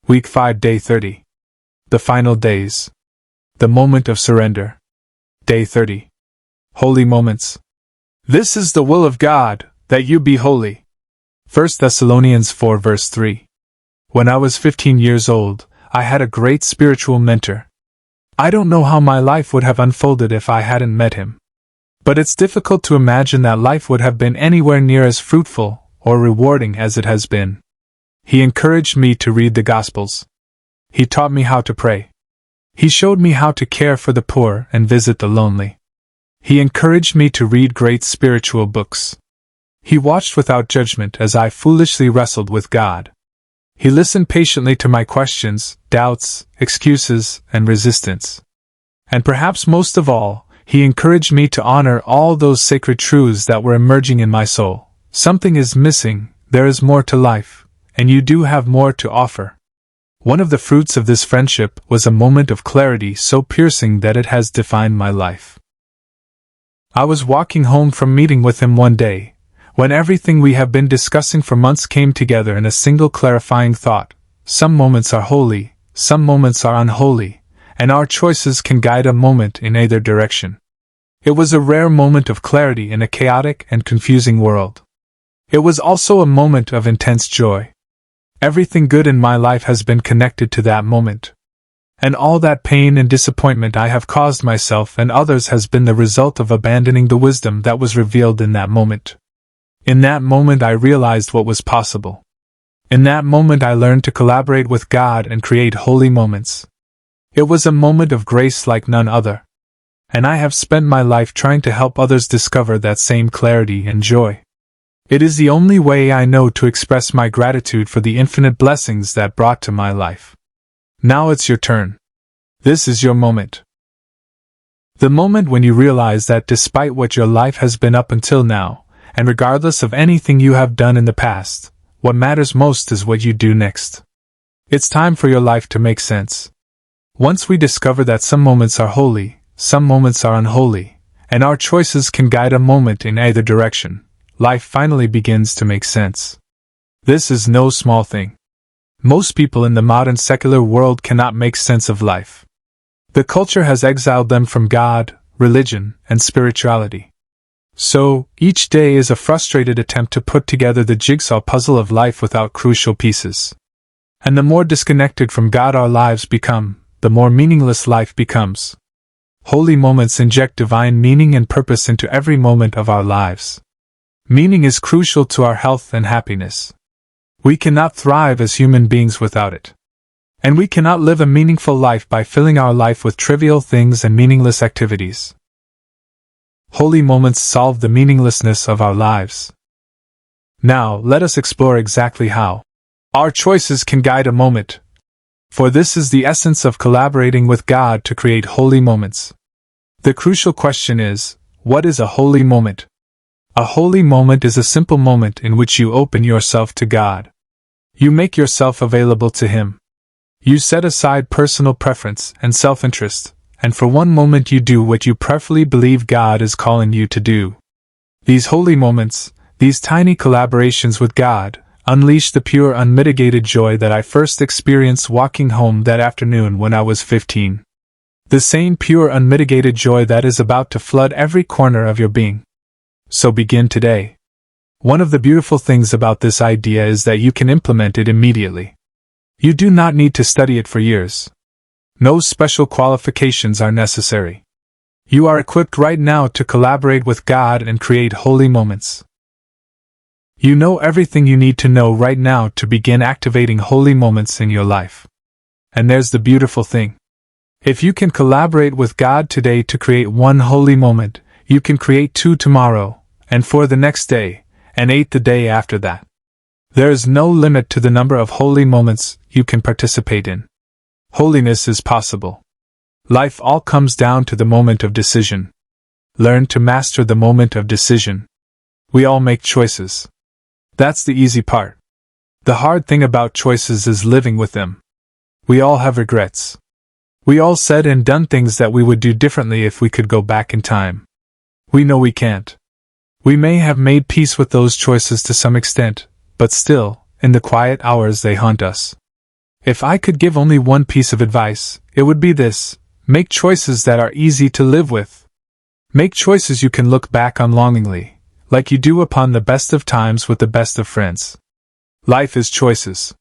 Week 5, Day 30. The final days. The moment of surrender. Day 30. Holy moments. This is the will of God, that you be holy. 1 Thessalonians 4 verse 3. When I was 15 years old, I had a great spiritual mentor. I don't know how my life would have unfolded if I hadn't met him. But it's difficult to imagine that life would have been anywhere near as fruitful or rewarding as it has been. He encouraged me to read the Gospels. He taught me how to pray. He showed me how to care for the poor and visit the lonely. He encouraged me to read great spiritual books. He watched without judgment as I foolishly wrestled with God. He listened patiently to my questions, doubts, excuses, and resistance. And perhaps most of all, he encouraged me to honor all those sacred truths that were emerging in my soul. Something is missing, there is more to life, and you do have more to offer. One of the fruits of this friendship was a moment of clarity so piercing that it has defined my life. I was walking home from meeting with him one day, when everything we have been discussing for months came together in a single clarifying thought. Some moments are holy, some moments are unholy, and our choices can guide a moment in either direction. It was a rare moment of clarity in a chaotic and confusing world. It was also a moment of intense joy. Everything good in my life has been connected to that moment. And all that pain and disappointment I have caused myself and others has been the result of abandoning the wisdom that was revealed in that moment. In that moment I realized what was possible. In that moment I learned to collaborate with God and create holy moments. It was a moment of grace like none other. And I have spent my life trying to help others discover that same clarity and joy. It is the only way I know to express my gratitude for the infinite blessings that brought to my life. Now it's your turn. This is your moment. The moment when you realize that despite what your life has been up until now, and regardless of anything you have done in the past, what matters most is what you do next. It's time for your life to make sense. Once we discover that some moments are holy, some moments are unholy, and our choices can guide a moment in either direction, life finally begins to make sense. This is no small thing. Most people in the modern secular world cannot make sense of life. The culture has exiled them from God, religion, and spirituality. So, each day is a frustrated attempt to put together the jigsaw puzzle of life without crucial pieces. And the more disconnected from God our lives become, the more meaningless life becomes. Holy moments inject divine meaning and purpose into every moment of our lives. Meaning is crucial to our health and happiness. We cannot thrive as human beings without it. And we cannot live a meaningful life by filling our life with trivial things and meaningless activities. Holy moments solve the meaninglessness of our lives. Now, let us explore exactly how our choices can guide a moment. For this is the essence of collaborating with God to create holy moments. The crucial question is, what is a holy moment? A holy moment is a simple moment in which you open yourself to God. You make yourself available to Him. You set aside personal preference and self-interest, and for one moment you do what you prayerfully believe God is calling you to do. These holy moments, these tiny collaborations with God, unleash the pure unmitigated joy that I first experienced walking home that afternoon when I was 15. The same pure unmitigated joy that is about to flood every corner of your being. So begin today. One of the beautiful things about this idea is that you can implement it immediately. You do not need to study it for years. No special qualifications are necessary. You are equipped right now to collaborate with God and create holy moments. You know everything you need to know right now to begin activating holy moments in your life. And there's the beautiful thing. If you can collaborate with God today to create one holy moment, you can create 2 tomorrow, and 4 the next day, and 8 the day after that. There is no limit to the number of holy moments you can participate in. Holiness is possible. Life all comes down to the moment of decision. Learn to master the moment of decision. We all make choices. That's the easy part. The hard thing about choices is living with them. We all have regrets. We all said and done things that we would do differently if we could go back in time. We know we can't. We may have made peace with those choices to some extent, but still, in the quiet hours they haunt us. If I could give only one piece of advice, it would be this: make choices that are easy to live with. Make choices you can look back on longingly, like you do upon the best of times with the best of friends. Life is choices.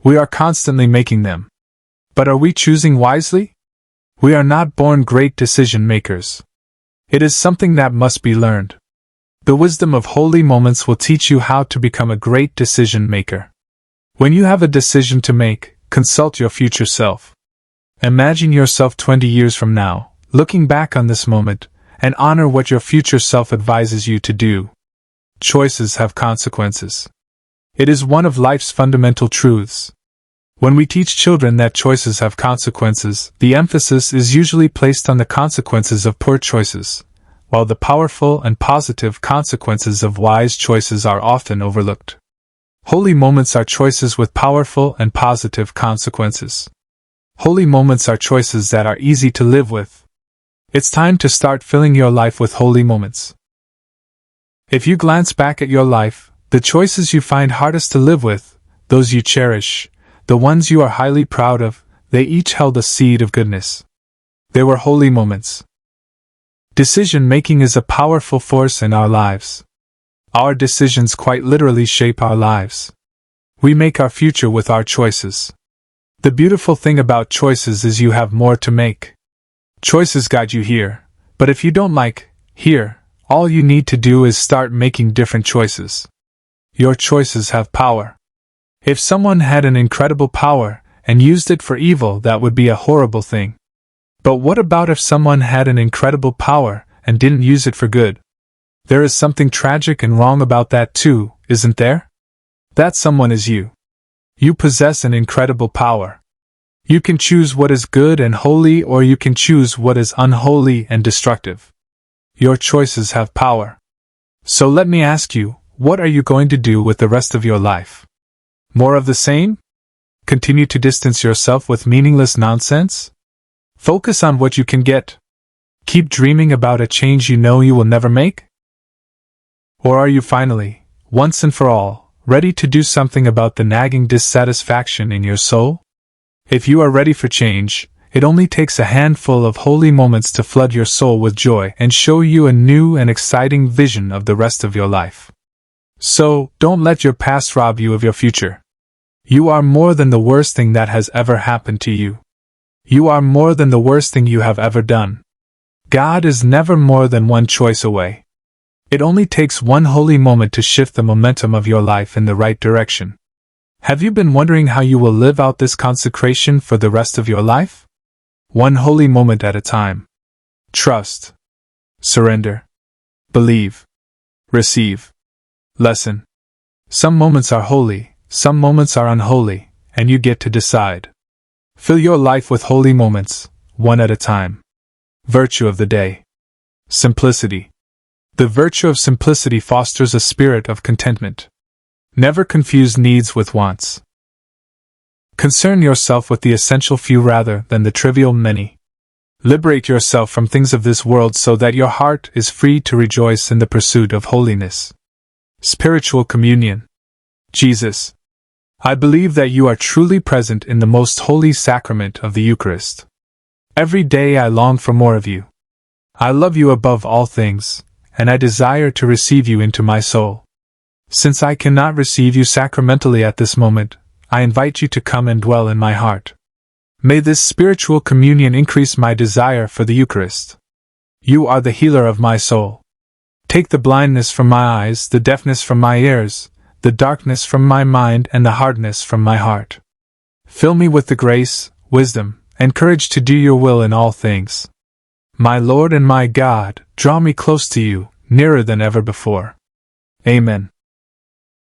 We are constantly making them. But are we choosing wisely? We are not born great decision makers. It is something that must be learned. The wisdom of holy moments will teach you how to become a great decision maker. When you have a decision to make, consult your future self. Imagine yourself 20 years from now, looking back on this moment, and honor what your future self advises you to do. Choices have consequences. It is one of life's fundamental truths. When we teach children that choices have consequences, the emphasis is usually placed on the consequences of poor choices, while the powerful and positive consequences of wise choices are often overlooked. Holy moments are choices with powerful and positive consequences. Holy moments are choices that are easy to live with. It's time to start filling your life with holy moments. If you glance back at your life, the choices you find hardest to live with, those you cherish, the ones you are highly proud of, they each held a seed of goodness. They were holy moments. Decision-making is a powerful force in our lives. Our decisions quite literally shape our lives. We make our future with our choices. The beautiful thing about choices is you have more to make. Choices guide you here, but if you don't like here, all you need to do is start making different choices. Your choices have power. If someone had an incredible power and used it for evil, that would be a horrible thing. But what about if someone had an incredible power and didn't use it for good? There is something tragic and wrong about that too, isn't there? That someone is you. You possess an incredible power. You can choose what is good and holy, or you can choose what is unholy and destructive. Your choices have power. So let me ask you, what are you going to do with the rest of your life? More of the same? Continue to distance yourself with meaningless nonsense? Focus on what you can get. Keep dreaming about a change you know you will never make? Or are you finally, once and for all, ready to do something about the nagging dissatisfaction in your soul? If you are ready for change, it only takes a handful of holy moments to flood your soul with joy and show you a new and exciting vision of the rest of your life. So, don't let your past rob you of your future. You are more than the worst thing that has ever happened to you. You are more than the worst thing you have ever done. God is never more than one choice away. It only takes one holy moment to shift the momentum of your life in the right direction. Have you been wondering how you will live out this consecration for the rest of your life? One holy moment at a time. Trust. Surrender. Believe. Receive. Lesson. Some moments are holy, some moments are unholy, and you get to decide. Fill your life with holy moments, one at a time. Virtue of the day. Simplicity. The virtue of simplicity fosters a spirit of contentment. Never confuse needs with wants. Concern yourself with the essential few rather than the trivial many. Liberate yourself from things of this world so that your heart is free to rejoice in the pursuit of holiness. Spiritual communion. Jesus. I believe that you are truly present in the most holy sacrament of the Eucharist. Every day I long for more of you. I love you above all things, and I desire to receive you into my soul. Since I cannot receive you sacramentally at this moment, I invite you to come and dwell in my heart. May this spiritual communion increase my desire for the Eucharist. You are the healer of my soul. Take the blindness from my eyes, the deafness from my ears, the darkness from my mind, and the hardness from my heart. Fill me with the grace, wisdom, and courage to do your will in all things. My Lord and my God, draw me close to you, nearer than ever before. Amen.